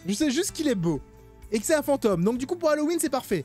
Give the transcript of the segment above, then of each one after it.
Je sais juste qu'il est beau. Et que c'est un fantôme. Donc du coup, pour Halloween, c'est parfait.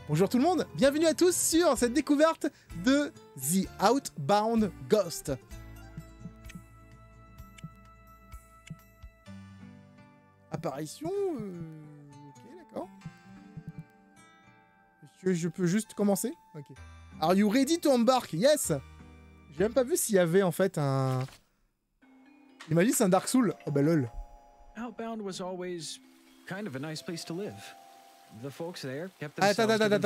Bonjour tout le monde. Bienvenue à tous sur cette découverte de The Outbound Ghost. Apparition... Ok, d'accord. Est-ce que je peux juste commencer? Ok. Are you ready to embark? Yes. J'ai même pas vu s'il y avait en fait un... Il m'a dit c'est un Dark Souls. Oh bah lol. Outbound was always kind of a nice place to live. The folks there kept Attends. themselves.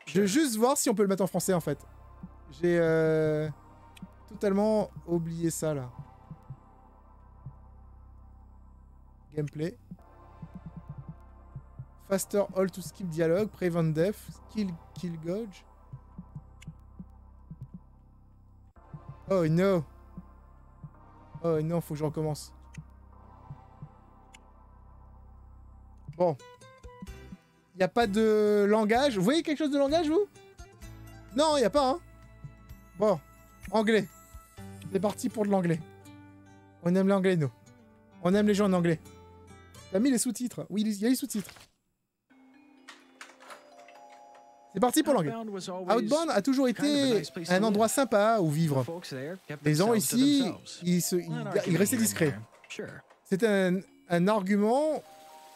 Je veux juste voir si on peut le mettre en français en fait. J'ai totalement oublié ça là. Gameplay. Faster all to skip dialogue, prevent death, kill gauge. Oh no. Oh non, faut que je recommence. Bon. Il n'y a pas de langage. Vous voyez quelque chose de langage, vous? Non, il n'y a pas, hein. Bon. Anglais. C'est parti pour de l'anglais. On aime l'anglais, nous. On aime les gens en anglais. T'as mis les sous-titres? Oui, il y a les sous-titres. C'est parti pour l'anglais. Outbound a toujours été un endroit sympa où vivre. Les gens ici, ils restaient discrets. C'était un argument,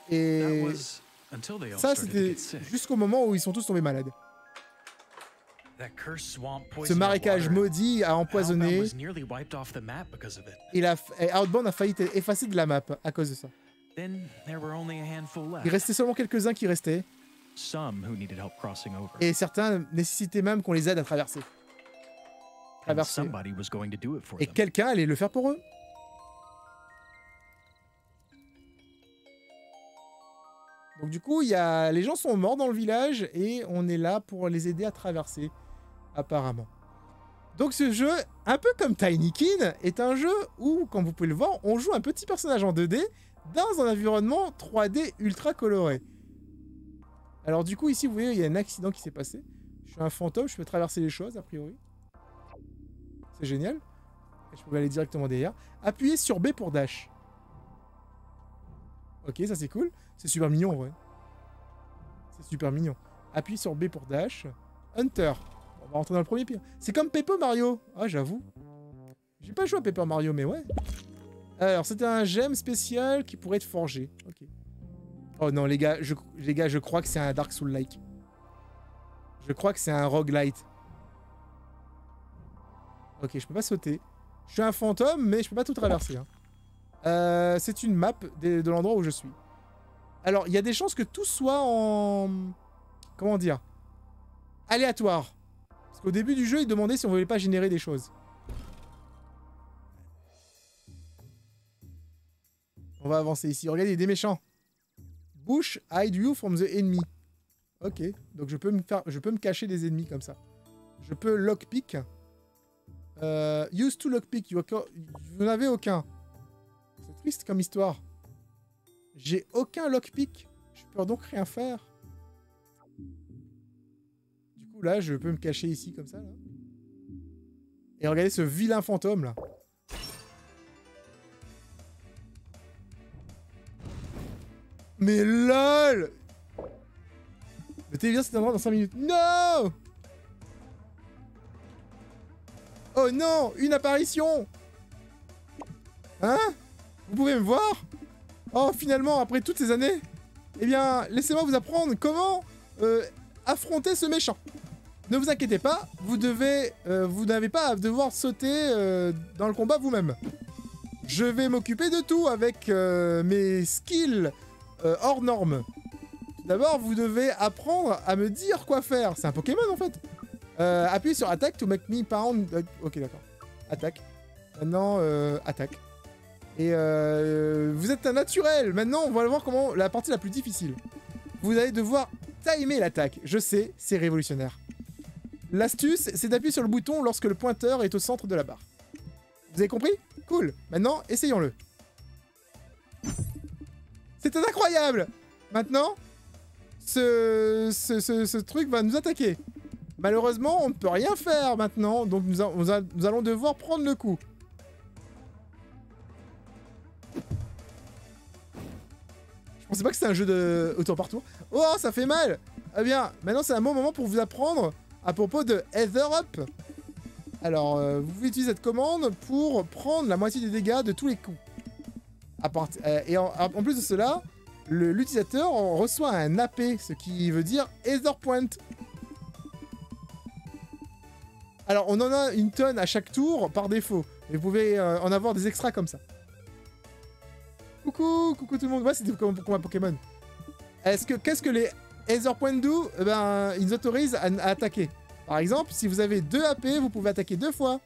et ça, c'était jusqu'au moment où ils sont tous tombés malades. Ce marécage maudit a empoisonné, et Outbound a failli être effacé de la map à cause de ça. Il restait seulement quelques-uns qui restaient. Et certains nécessitaient même qu'on les aide à traverser. Et quelqu'un allait le faire pour eux. Donc du coup, les gens sont morts dans le village et on est là pour les aider à traverser, apparemment. Donc ce jeu, un peu comme Tinykin, est un jeu où, comme vous pouvez le voir, on joue un petit personnage en 2D dans un environnement 3D ultra coloré. Alors du coup, ici, vous voyez, il y a un accident qui s'est passé. Je suis un fantôme, je peux traverser les choses, a priori. C'est génial. Et je peux aller directement derrière. Appuyez sur B pour dash. Ok, ça c'est cool. C'est super mignon, ouais. C'est super mignon. Appuyez sur B pour dash. Hunter. On va rentrer dans le premier pire. C'est comme Paper Mario. Ah, j'avoue. J'ai pas joué à Paper Mario, mais ouais. Alors, c'était un gemme spécial qui pourrait être forgé. Ok. Oh non, les gars, je crois que c'est un Dark Souls-like. Je crois que c'est un roguelite. Ok, je peux pas sauter. Je suis un fantôme, mais je peux pas tout traverser. Hein. C'est une map de l'endroit où je suis. Alors, il y a des chances que tout soit en... Comment dire? Aléatoire. Parce qu'au début du jeu, il demandait si on voulait pas générer des choses. On va avancer ici. Regardez, il y a des méchants. Bush, hide you from the enemy. Ok, donc je peux me cacher des ennemis comme ça. Je peux lockpick. Use to lockpick. Vous n'avez aucun. C'est triste comme histoire. J'ai aucun lockpick. Je peux donc rien faire. Du coup, là, je peux me cacher ici comme ça. Là. Et regardez ce vilain fantôme là. Mais LOL! Le téléviseur s'éteindra dans 5 minutes. Non! Oh non! Une apparition! Hein? Vous pouvez me voir? Oh, finalement, après toutes ces années? Eh bien, laissez-moi vous apprendre comment affronter ce méchant. Ne vous inquiétez pas, vous n'avez pas à devoir sauter dans le combat vous-même. Je vais m'occuper de tout avec mes skills hors normes. D'abord, vous devez apprendre à me dire quoi faire. C'est un Pokémon, en fait. Appuyez sur Attack to make me pound... Ok, d'accord. Attaque. Maintenant, attaque. Et vous êtes un naturel. Maintenant, on va voir comment... La partie la plus difficile. Vous allez devoir timer l'attaque. Je sais, c'est révolutionnaire. L'astuce, c'est d'appuyer sur le bouton lorsque le pointeur est au centre de la barre. Vous avez compris? Cool. Maintenant, essayons-le. C'était incroyable! Maintenant, ce truc va nous attaquer. Malheureusement, on ne peut rien faire maintenant, donc nous allons devoir prendre le coup. pensais pas que c'était un jeu de au tour par tour. Oh, ça fait mal. Eh bien, maintenant c'est un bon moment pour vous apprendre à propos de Ether Up. Alors, vous pouvez utiliser cette commande pour prendre la moitié des dégâts de tous les coups. En plus de cela, l'utilisateur reçoit un AP, ce qui veut dire Ether Point. Alors, on en a une tonne à chaque tour par défaut. Et vous pouvez en avoir des extras comme ça. Coucou tout le monde. Ouais, c'était comme un Pokémon. Qu'est-ce que les Ether Point do? Eh ben, ils autorisent à attaquer. Par exemple, si vous avez 2 AP, vous pouvez attaquer 2 fois.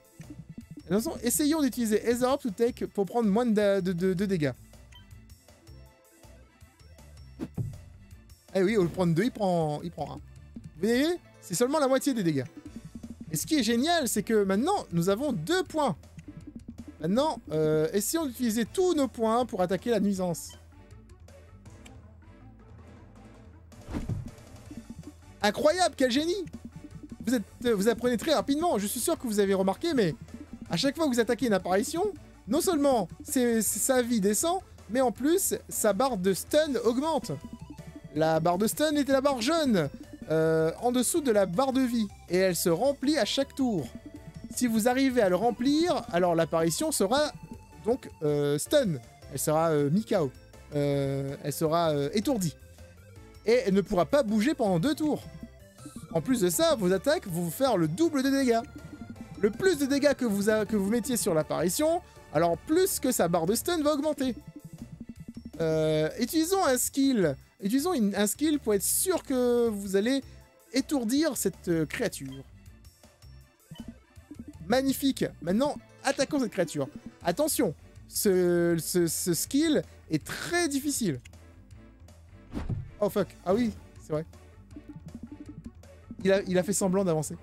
Attention, essayons d'utiliser Ether Up to Take pour prendre moins de dégâts. Eh oui, au prendre 2, il prend 1. Vous voyez, c'est seulement la moitié des dégâts. Et ce qui est génial, c'est que maintenant, nous avons 2 points. Maintenant, essayons d'utiliser tous nos points pour attaquer la nuisance. Incroyable, quel génie! Vous apprenez très rapidement, je suis sûr que vous avez remarqué, mais à chaque fois que vous attaquez une apparition, non seulement sa vie descend, mais en plus, sa barre de stun augmente. La barre de stun était la barre jaune, en dessous de la barre de vie, et elle se remplit à chaque tour. Si vous arrivez à le remplir, alors l'apparition sera donc stun, elle sera mi-KO, elle sera étourdie, et elle ne pourra pas bouger pendant 2 tours. En plus de ça, vos attaques vont vous faire le double de dégâts. Le plus de dégâts que vous mettiez sur l'apparition, alors plus que sa barre de stun va augmenter. Utilisons un skill. Utilisons un skill pour être sûr que vous allez étourdir cette créature. Magnifique. Maintenant, attaquons cette créature. Attention, ce skill est très difficile. Oh fuck. Ah oui, c'est vrai. Il a fait semblant d'avancer.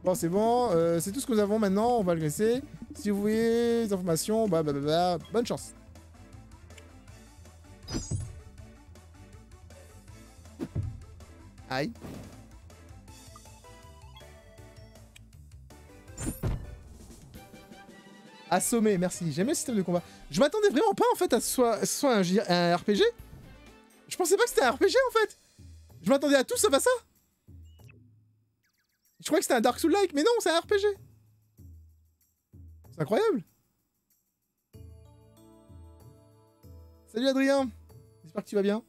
Bon, c'est bon. C'est tout ce que nous avons maintenant. On va le laisser. Si vous voulez des informations, bonne chance. Aïe. Assommé, merci. J'aime le système de combat. Je m'attendais vraiment pas en fait à ce soit un RPG. Je pensais pas que c'était un RPG en fait. Je m'attendais à tout sauf à ça. Je croyais que c'était un Dark Souls-like, mais non, c'est un RPG. C'est incroyable. Salut Adrien. J'espère que tu vas bien.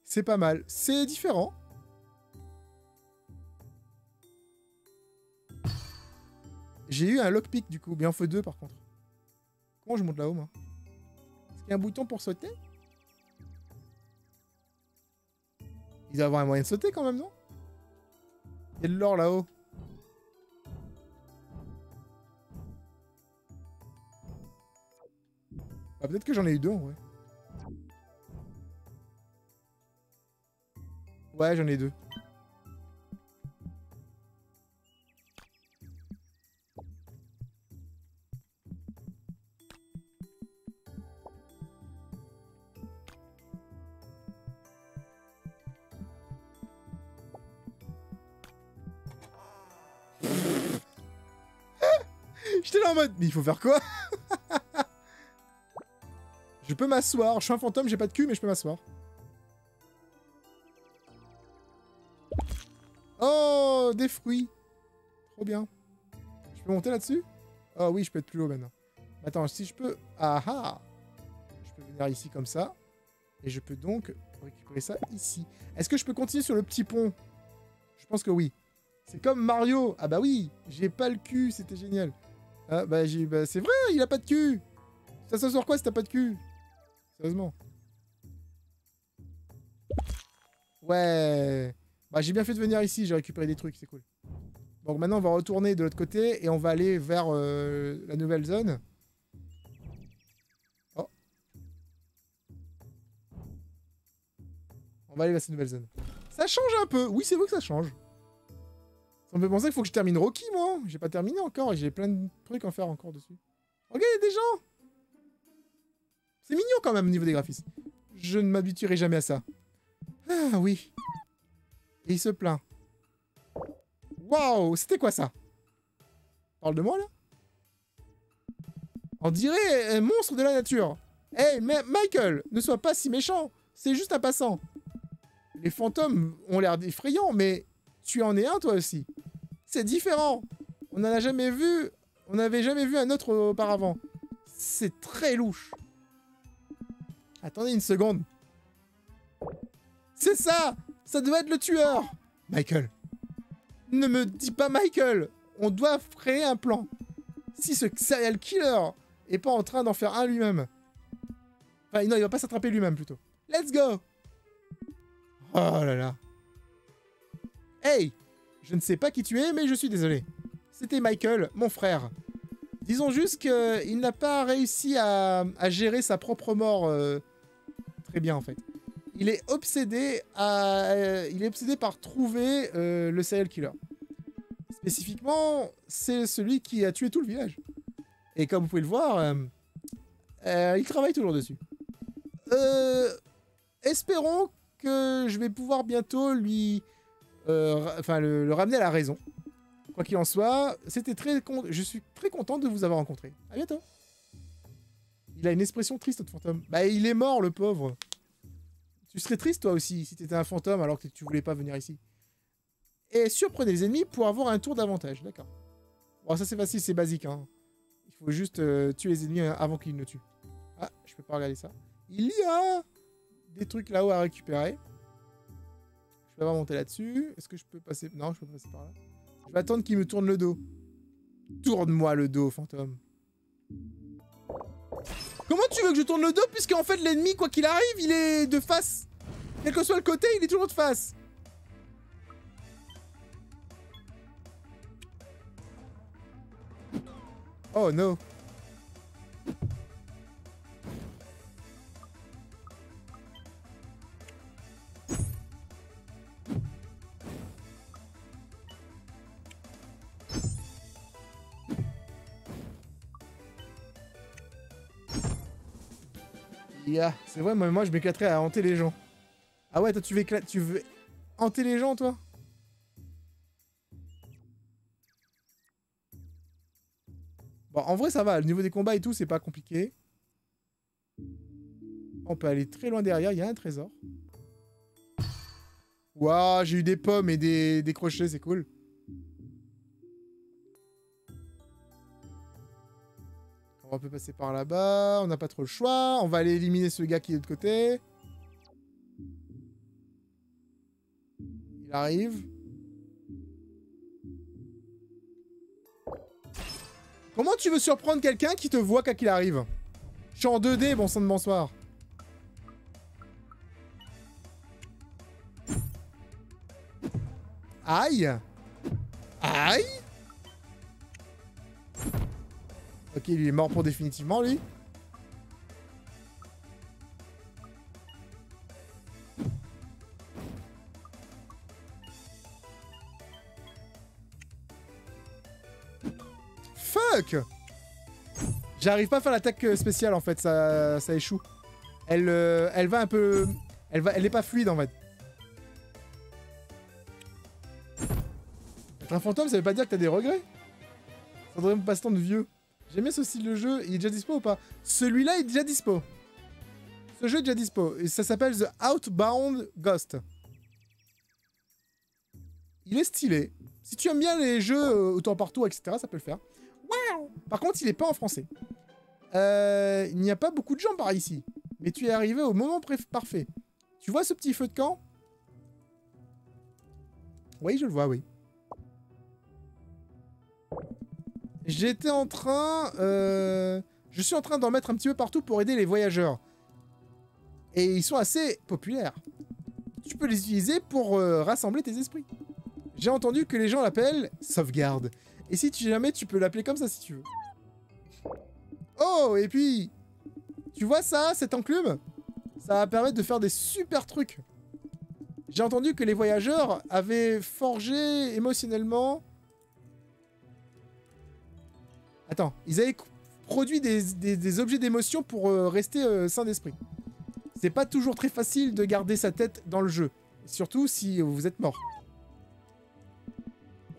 C'est pas mal. C'est différent. J'ai eu un lockpick du coup, mais il en faut 2 par contre. Comment je monte là-haut moi? Est-ce qu'il y a un bouton pour sauter? Il doit y avoir un moyen de sauter quand même, non? Il y a de l'or là-haut. Ah, peut-être que j'en ai eu 2 en vrai. Ouais, j'en ai 2. J'étais là en mode, mais il faut faire quoi? Je peux m'asseoir. Je suis un fantôme, j'ai pas de cul, mais je peux m'asseoir. Oh, des fruits. Trop bien. Je peux monter là-dessus? Oh oui, je peux être plus haut maintenant. Attends, si je peux... Ah ah! Je peux venir ici comme ça. Et je peux donc récupérer ça ici. Est-ce que je peux continuer sur le petit pont? Je pense que oui. C'est comme Mario. Ah bah oui, j'ai pas le cul, c'était génial. Ah bah, c'est vrai, il a pas de cul. Ça se sur quoi si t'as pas de cul? Sérieusement. Ouais. Bah j'ai bien fait de venir ici, j'ai récupéré des trucs, c'est cool. Donc maintenant on va retourner de l'autre côté et on va aller vers la nouvelle zone. Oh. On va aller vers cette nouvelle zone. Ça change un peu. Oui, c'est vrai que ça change. Ça me fait penser qu'il faut que je termine Rocky, moi. J'ai pas terminé encore et j'ai plein de trucs à faire encore dessus. Ok, il y a des gens. C'est mignon quand même au niveau des graphismes. Je ne m'habituerai jamais à ça. Ah oui. Et il se plaint. Waouh, c'était quoi ça? Parle de moi là? On dirait un monstre de la nature. Hey, Michael, ne sois pas si méchant. c'est juste un passant. Les fantômes ont l'air effrayants, mais tu en es un toi aussi. C'est différent. On n'en a jamais vu. On n'avait jamais vu un autre auparavant. C'est très louche. Attendez une seconde. C'est ça! Ça doit être le tueur! Michael. Ne me dis pas Michael! On doit créer un plan. Si ce serial killer est pas en train d'en faire un lui-même. Enfin, non, il va pas s'attraper lui-même, plutôt. Let's go! Oh là là. Hey! Je ne sais pas qui tu es, mais je suis désolé. C'était Michael, mon frère. Disons juste qu'il n'a pas réussi à gérer sa propre mort très bien, en fait. Il est obsédé par trouver le serial killer. Spécifiquement, c'est celui qui a tué tout le village. Et comme vous pouvez le voir, il travaille toujours dessus. Espérons que je vais pouvoir bientôt lui... le ramener à la raison. Quoi qu'il en soit, je suis très content de vous avoir rencontré. À bientôt. Il a une expression triste, notre fantôme. Bah, il est mort, le pauvre. Tu serais triste, toi aussi, si t'étais un fantôme alors que tu voulais pas venir ici. Et surprenez les ennemis pour avoir un tour d'avantage. D'accord. Bon, ça c'est facile, c'est basique. Hein. Il faut juste tuer les ennemis avant qu'ils ne tuent. Ah, je peux pas regarder ça. Il y a des trucs là-haut à récupérer. Je vais monter là-dessus. Est-ce que je peux passer... Non, je peux passer par là. Je vais attendre qu'il me tourne le dos. Tourne-moi le dos, fantôme. Comment tu veux que je tourne le dos puisqu'en fait l'ennemi, quoi qu'il arrive, il est de face. Quel que soit le côté, il est toujours de face. Oh non. Yeah. C'est vrai, moi je m'éclaterais à hanter les gens. Ah ouais, toi tu veux hanter les gens, toi? Bon, en vrai ça va, le niveau des combats et tout, c'est pas compliqué. On peut aller très loin derrière, il y a un trésor. Waouh, j'ai eu des pommes et des crochets, c'est cool. On peut passer par là-bas, on n'a pas trop le choix. On va aller éliminer ce gars qui est de l'autre côté. Il arrive. Comment tu veux surprendre quelqu'un qui te voit quand il arrive? Je suis en 2D, bon sang de bonsoir. Aïe! Aïe! Ok, lui est mort pour définitivement, lui. Fuck! J'arrive pas à faire l'attaque spéciale, en fait, ça échoue. Elle va un peu... Elle est pas fluide, en fait. Être un fantôme, ça veut pas dire que t'as des regrets. Ça devrait me passer tant de vieux. J'aime bien ce style de jeu. Il est déjà dispo ou pas? Celui-là est déjà dispo. Ce jeu est déjà dispo. Et ça s'appelle The Outbound Ghost. Il est stylé. Si tu aimes bien les jeux autant partout, etc., ça peut le faire. Wow. Par contre, il est pas en français. Il n'y a pas beaucoup de gens par ici. Mais tu es arrivé au moment parfait. Tu vois ce petit feu de camp? Oui, je le vois, oui. J'étais en train... Je suis en train d'en mettre un petit peu partout pour aider les voyageurs. Et ils sont assez populaires. Tu peux les utiliser pour rassembler tes esprits. J'ai entendu que les gens l'appellent sauvegarde. Et si jamais tu peux l'appeler comme ça si tu veux. Oh, et puis... Tu vois ça, cette enclume? Ça va permettre de faire des super trucs. J'ai entendu que les voyageurs avaient forgé émotionnellement... Attends, ils avaient produit des objets d'émotion pour rester sains d'esprit. C'est pas toujours très facile de garder sa tête dans le jeu. Surtout si vous êtes mort.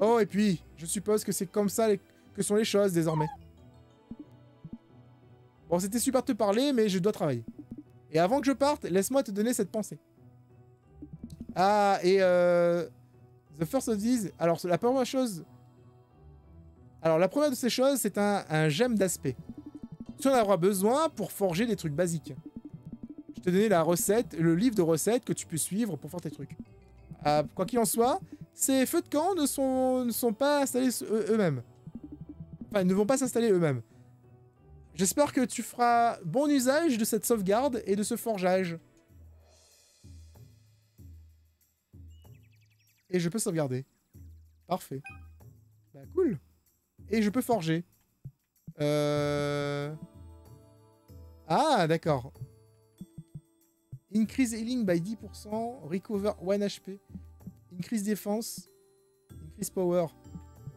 Oh, et puis, je suppose que c'est comme ça que sont les choses désormais. Bon, c'était super de te parler, mais je dois travailler. Et avant que je parte, laisse-moi te donner cette pensée. Ah, et The first of these... Alors, la première chose... Alors, la première de ces choses, c'est un gemme d'aspect. Tu en auras besoin pour forger des trucs basiques. Je t'ai donné la recette, le livre de recettes que tu peux suivre pour faire tes trucs. Quoi qu'il en soit, ces feux de camp ne sont pas installés eux-mêmes. Enfin, ils ne vont pas s'installer eux-mêmes. J'espère que tu feras bon usage de cette sauvegarde et de ce forgeage. Et je peux sauvegarder. Parfait. Bah cool. Et je peux forger. Ah, d'accord. Increase healing by 10%. Recover 1 HP. Increase défense. Increase power.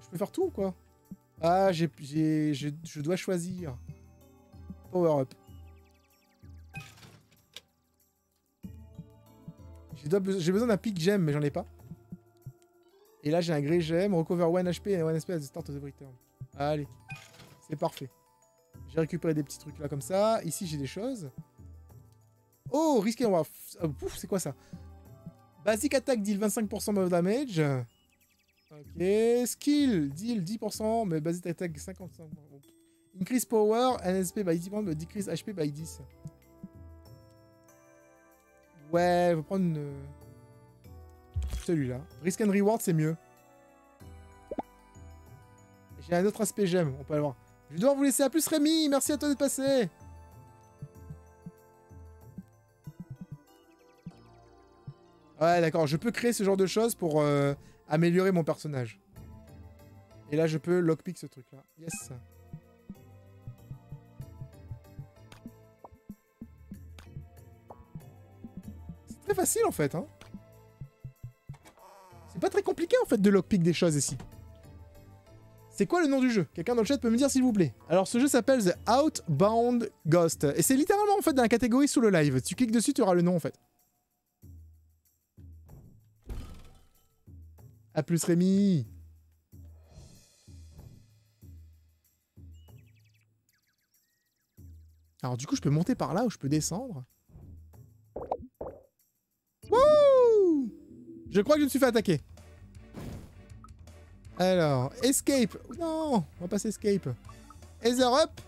Je peux faire tout ou quoi? Ah, je dois choisir. Power up. J'ai besoin d'un pick gem, mais j'en ai pas. Et là, j'ai un grey gem. Recover 1 HP et 1 SP at the start of the return. Allez. C'est parfait. J'ai récupéré des petits trucs là comme ça. Ici, j'ai des choses. Oh, risqué. Pouf, c'est quoi ça? Basic attack deal 25% of damage. Ok. Skill deal 10%, mais basic attack 55%. Increase power and SP by 10%, mais decrease HP by 10. Ouais, je vais prendre celui-là. Risk and reward, c'est mieux. J'ai un autre aspect gemme, on peut aller voir. Je dois vous laisser. À plus Rémi, merci à toi d'être passé. Ouais, d'accord, je peux créer ce genre de choses pour améliorer mon personnage. Et là, je peux lockpick ce truc-là. Yes. C'est très facile, en fait, hein. C'est pas très compliqué, en fait, de lockpick des choses ici. C'est quoi le nom du jeu? Quelqu'un dans le chat peut me dire, s'il vous plaît. Alors, ce jeu s'appelle The Outbound Ghost. Et c'est littéralement, en fait, dans la catégorie sous le live. Tu cliques dessus, tu auras le nom, en fait. A plus Rémi. Alors du coup je peux monter par là ou je peux descendre. Wouh! Je crois que je me suis fait attaquer. Alors, escape. Non, on va passer escape. Ether up.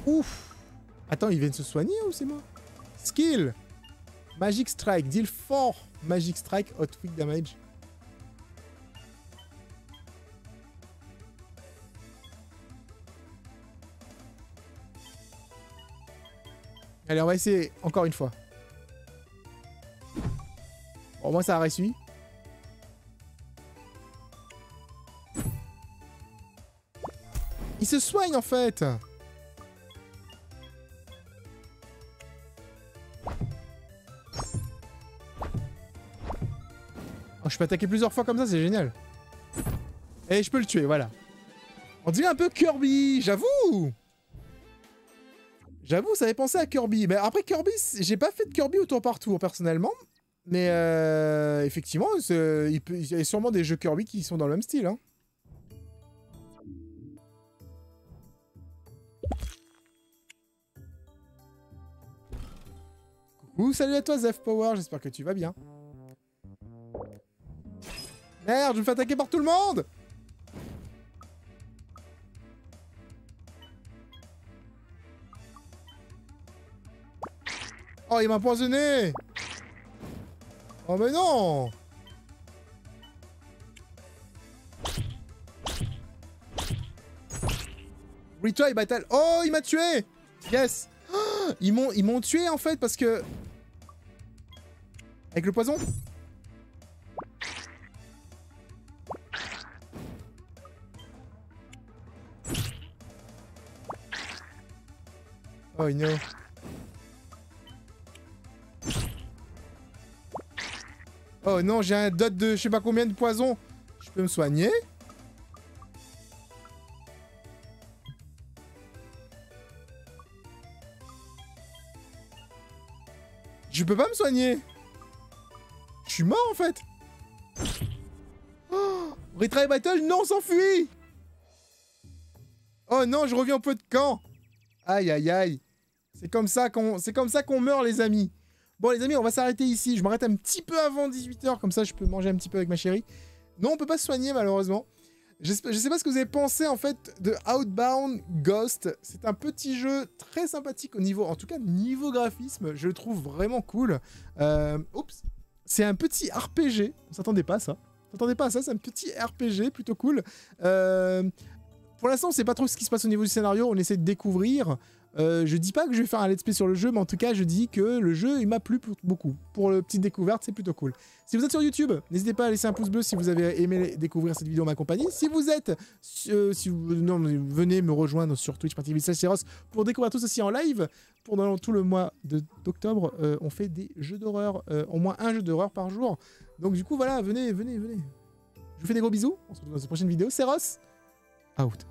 Ouf. Attends, ils viennent se soigner ou c'est moi? Skill. Magic Strike. Deal 4 Magic Strike hot quick damage. Allez, on va essayer encore une fois. Bon, moi ça a réussi. Il se soigne en fait. Oh, je peux attaquer plusieurs fois comme ça, c'est génial. Et je peux le tuer, voilà. On dirait un peu Kirby, j'avoue. J'avoue, ça avait pensé à Kirby. Mais après Kirby, j'ai pas fait de Kirby au tour par tour personnellement. Mais effectivement, il y a sûrement des jeux Kirby qui sont dans le même style. Hein. Coucou, salut à toi Zef Power, j'espère que tu vas bien. Merde, je me fais attaquer par tout le monde! Oh, il m'a empoisonné! Oh, mais non! Retry battle. Oh, il m'a tué! Yes! Oh, ils m'ont tué en fait parce que... Avec le poison? Oh non. Oh non, j'ai un dot de je sais pas combien de poison. Je peux me soigner? Je peux pas me soigner. Je suis mort en fait. Oh, retry battle, non, s'enfuit. Oh non, je reviens au pot de camp. Aïe aïe aïe. C'est comme ça qu'on meurt, les amis. Bon, les amis, on va s'arrêter ici. Je m'arrête un petit peu avant 18h, comme ça je peux manger un petit peu avec ma chérie. Non, on peut pas se soigner, malheureusement. Je sais pas ce que vous avez pensé, en fait, de Outbound Ghost. C'est un petit jeu très sympathique au niveau... En tout cas, niveau graphisme, je le trouve vraiment cool. Oups. C'est un petit RPG. On s'attendait pas à ça. C'est un petit RPG plutôt cool. Pour l'instant, on sait pas trop ce qui se passe au niveau du scénario. On essaie de découvrir. Je dis pas que je vais faire un let's play sur le jeu, mais en tout cas, je dis que le jeu, il m'a plu beaucoup. Pour la petite découverte, c'est plutôt cool. Si vous êtes sur YouTube, n'hésitez pas à laisser un pouce bleu si vous avez aimé découvrir cette vidéo en ma compagnie. Si vous êtes... venez me rejoindre sur Twitch.tv/Seros pour découvrir tout ceci en live. Pendant tout le mois d'octobre, on fait des jeux d'horreur. Au moins un jeu d'horreur par jour. Donc du coup, voilà, venez. Je vous fais des gros bisous. On se retrouve dans une prochaine vidéo. Seros, out.